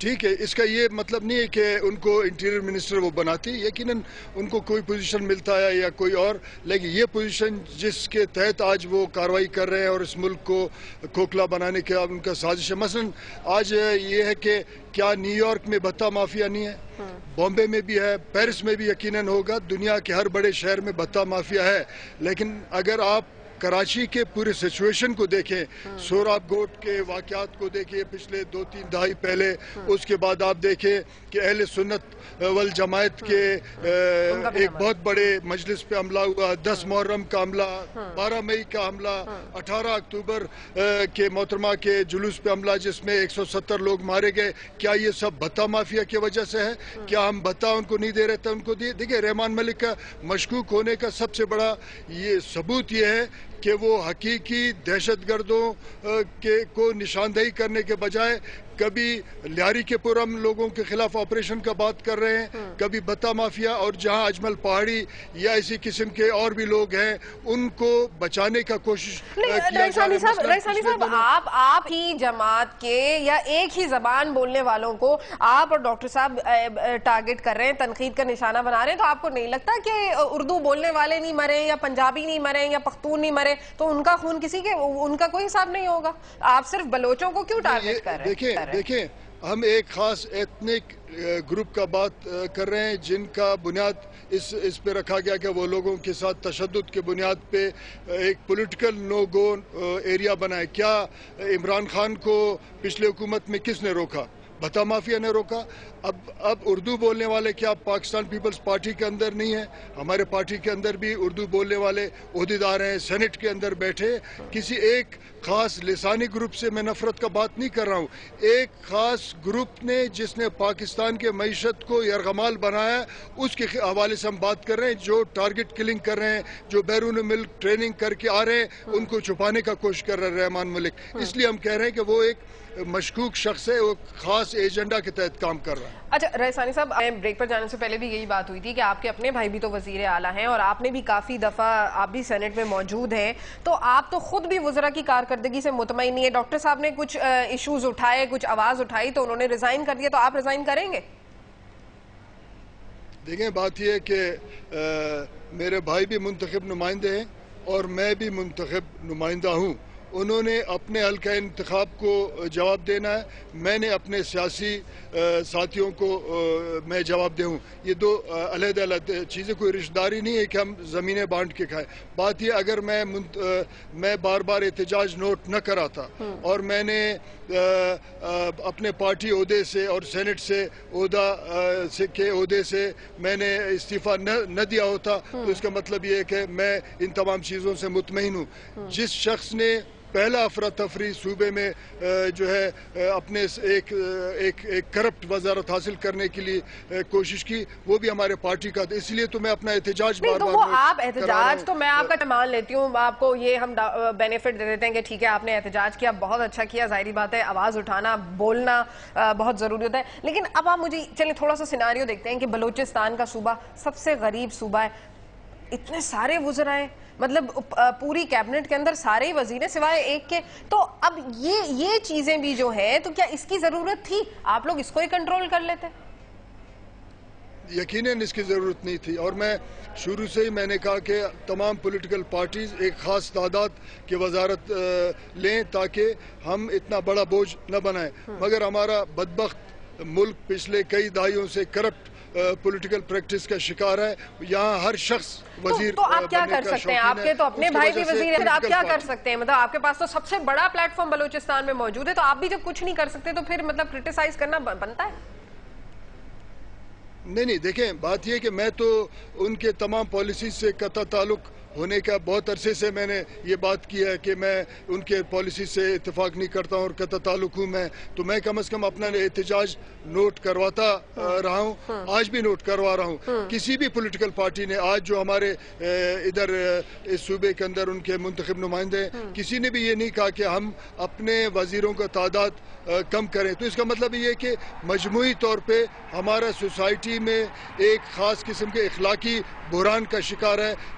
ٹھیک ہے، اس کا یہ مطلب نہیں ہے کہ ان کو انٹیریئر منسٹر وہ بناتی، یقیناً ان کو کوئی پوزیشن ملتا ہے یا کوئی اور، لیکن یہ پوزیشن جس کے تحت آج وہ کارروائی کر رہے ہیں اور اس ملک کو کھوکھلا بنانے کا ان کا سازش ہے. مثلا آج یہ ہے کہ کیا نیو یارک میں بھتہ مافیا نہیں ہے؟ بامبے میں بھی ہے، پیرس میں بھی یقیناً ہوگا، دنیا کے ہر بڑے شہر میں بھتہ مافیا ہے. لیکن اگر آپ کراچی کے پورے سچویشن کو دیکھیں، سوراب گوٹ کے واقعات کو دیکھیں پچھلے 2-3 دہائی پہلے، اس کے بعد آپ دیکھیں کہ اہل سنت والجماعت کے ایک بہت بڑے مجلس پہ حملہ ہوا، 10 محرم کا حملہ، 12 مئی کا حملہ، 18 اکتوبر کے محترمہ کے جلوس پہ حملہ جس میں 170 لوگ مارے گئے. کیا یہ سب بھتہ مافیا کی وجہ سے ہے؟ کیا ہم بھتہ ان کو نہیں دے رہے تھے؟ ان کو دیکھیں، رحمان ملک کا مشکوک ہونے کا سب سے بڑا یہ ثبوت یہ ہے کہ وہ حقیقی دہشت گردوں کو نشاندہی کرنے کے بجائے کبھی لیاری کے پورم لوگوں کے خلاف آپریشن کا بات کر رہے ہیں، کبھی بھتہ مافیا، اور جہاں اجمل پہاڑی یا اسی قسم کے اور بھی لوگ ہیں ان کو بچانے کا کوشش کیا جا رہا ہے. صاحب آپ ہی جماعت کے یا ایک ہی زبان بولنے والوں کو آپ اور ڈاکٹر صاحب ٹارگٹ کر رہے ہیں، تنقید کا نشانہ بنا رہے ہیں، تو آپ کو نہیں لگتا کہ اردو بولنے والے نہیں مرے یا پنجابی نہیں مرے یا پختون نہیں مرے تو ان کا خون کسی کے ان کا کوئی حساب نہیں ہوگا؟ آپ صرف بلوچوں کو کیوں ٹارگٹ کر رہے ہیں؟ دیکھیں، ہم ایک خاص ایتھنک گروپ کا بات کر رہے ہیں جن کا بنیاد اس پہ رکھا گیا کہ وہ لوگوں کے ساتھ تشدد کے بنیاد پہ ایک پولیٹیکل نو گو ایریا بنائے. کیا عمران خان کو پچھلے حکومت میں کس نے روکا؟ بھتہ مافیا نے روکا. اب اردو بولنے والے کیا پاکستان پیپلز پارٹی کے اندر نہیں ہیں؟ ہمارے پارٹی کے اندر بھی اردو بولنے والے عہدیدار ہیں، سینٹ کے اندر بیٹھے. کسی ایک خاص لسانی گروپ سے میں نفرت کا بات نہیں کر رہا ہوں. ایک خاص گروپ نے جس نے پاکستان کے معیشت کو یرغمال بنایا، اس کے حوالے سے ہم بات کر رہے ہیں. جو ٹارگٹ کلنگ کر رہے ہیں، جو بیرون ملک ٹریننگ کر کے آ رہے ہیں، ان کو چھپانے کا کوشش کر رہے ہیں رحمان ملک. اس لیے ہم کہہ رہے ہیں کہ وہ ایک مشکوک شخص ہے، وہ خاص ایجنڈا کے تحت کام کر رہا ہے. اچھا رئیسانی صاحب، بریک پر جانے سے پہلے بھی یہی بات ہوئی تھی کہ آپ کے اپنے بھائی بھی تو وزیر اعلیٰ ہیں اور آپ نے بھی کافی دفعہ آپ بھی سینٹ میں موجود ہیں، تو آپ تو خود بھی وزراء کی کارکردگی سے مطمئن نہیں ہے. ڈاکٹر صاحب نے کچھ ایشوز اٹھائے، کچھ آواز اٹھائی تو انہوں نے ریزائن کر دیا، تو آپ ریزائن کریں گے؟ دیکھیں، بات یہ ہے کہ میرے بھائی بھی منتخب نمائندے ہیں اور میں بھی منتخب نمائندہ ہوں. انہوں نے اپنے حلقہ انتخاب کو جواب دینا ہے، میں نے اپنے سیاسی ساتھیوں کو میں جواب دے ہوں. یہ دو علیحدہ علیحدہ چیزیں، کوئی رشتہ داری نہیں ہے کہ ہم زمینیں بانٹ کے کھائیں. بات یہ اگر میں بار بار احتجاج نوٹ نہ کراتا اور میں نے اپنے پارٹی عہدے سے اور سینٹ سے عہدے سے میں نے استعفیٰ نہ دیا ہوتا تو اس کا مطلب یہ ہے کہ میں ان تمام چیزوں سے مطمئن ہوں. جس شخص نے پہلا افراتفری صوبے میں جو ہے اپنے ایک کرپٹ وزارت حاصل کرنے کے لیے کوشش کی، وہ بھی ہمارے پارٹی کا. اس لیے تو میں اپنا احتجاج بار بار وہ آپ احتجاج تو میں آپ کا مان لیتی ہوں، آپ کو یہ ہم بینیفٹ دے دیتے ہیں کہ ٹھیک ہے آپ نے احتجاج کیا، بہت اچھا کیا. ظاہری بات ہے آواز اٹھانا، بولنا بہت ضروری ہوتا ہے. لیکن اب آپ مجھے چلیں تھوڑا سا سیناریو دیکھتے ہیں کہ بلوچستان کا صوبہ سب سے غریب صوبہ ہے، اتنے سارے وزراء ہیں، مطلب پوری کیبنٹ کے اندر سارے ہی وزیر ہیں سوائے ایک کے. تو اب یہ چیزیں بھی جو ہیں تو کیا اس کی ضرورت تھی؟ آپ لوگ اس کو ہی کنٹرول کر لیتے؟ یقیناً اس کی ضرورت نہیں تھی، اور میں شروع سے ہی میں نے کہا کہ تمام پولیٹیکل پارٹیز ایک خاص تعداد کی وزارت لیں تاکہ ہم اتنا بڑا بوجھ نہ بنائیں. مگر ہمارا بدبخت ملک پچھلے کئی دہائیوں سے کرپٹ پولیٹیکل پریکٹس کا شکار ہے. یہاں ہر شخص وزیر تو آپ کیا کر سکتے ہیں؟ آپ کے تو اپنے بھائی بھی وزیر ہیں، آپ کیا کر سکتے ہیں؟ مطلب آپ کے پاس تو سب سے بڑا پلیٹ فارم بلوچستان میں موجود ہے، تو آپ بھی جب کچھ نہیں کر سکتے تو پھر مطلب کرٹیسائز کرنا بنتا ہے؟ نہیں، دیکھیں، بات یہ کہ میں تو ان کے تمام پالیسیز سے قطع تعلق ہونے کا بہت عرصے سے میں نے یہ بات کی ہے کہ میں ان کے پالیسی سے اتفاق نہیں کرتا ہوں اور قطع تعلق ہوں. تو میں کم از کم اپنا احتجاج نوٹ کرواتا رہا ہوں، آج بھی نوٹ کروا رہا ہوں. کسی بھی پولیٹیکل پارٹی نے آج جو ہمارے ادھر اس صوبے کے اندر ان کے منتخب نمائندے ہیں، کسی نے بھی یہ نہیں کہا کہ ہم اپنے وزیروں کا تعداد کم کریں. تو اس کا مطلب یہ ہے کہ مجموعی طور پہ ہمارا سوسائٹی میں ایک خاص قسم کے اخلاقی بحران کا شکار ہے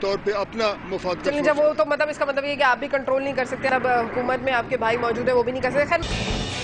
طور پہ اپنا مفاد کا چلیے جب وہ تو مطلب اس کا مطلب یہ کہ آپ بھی کنٹرول نہیں کر سکتے، اب حکومت میں آپ کے بھائی موجود ہے وہ بھی نہیں کر سکتے. خیر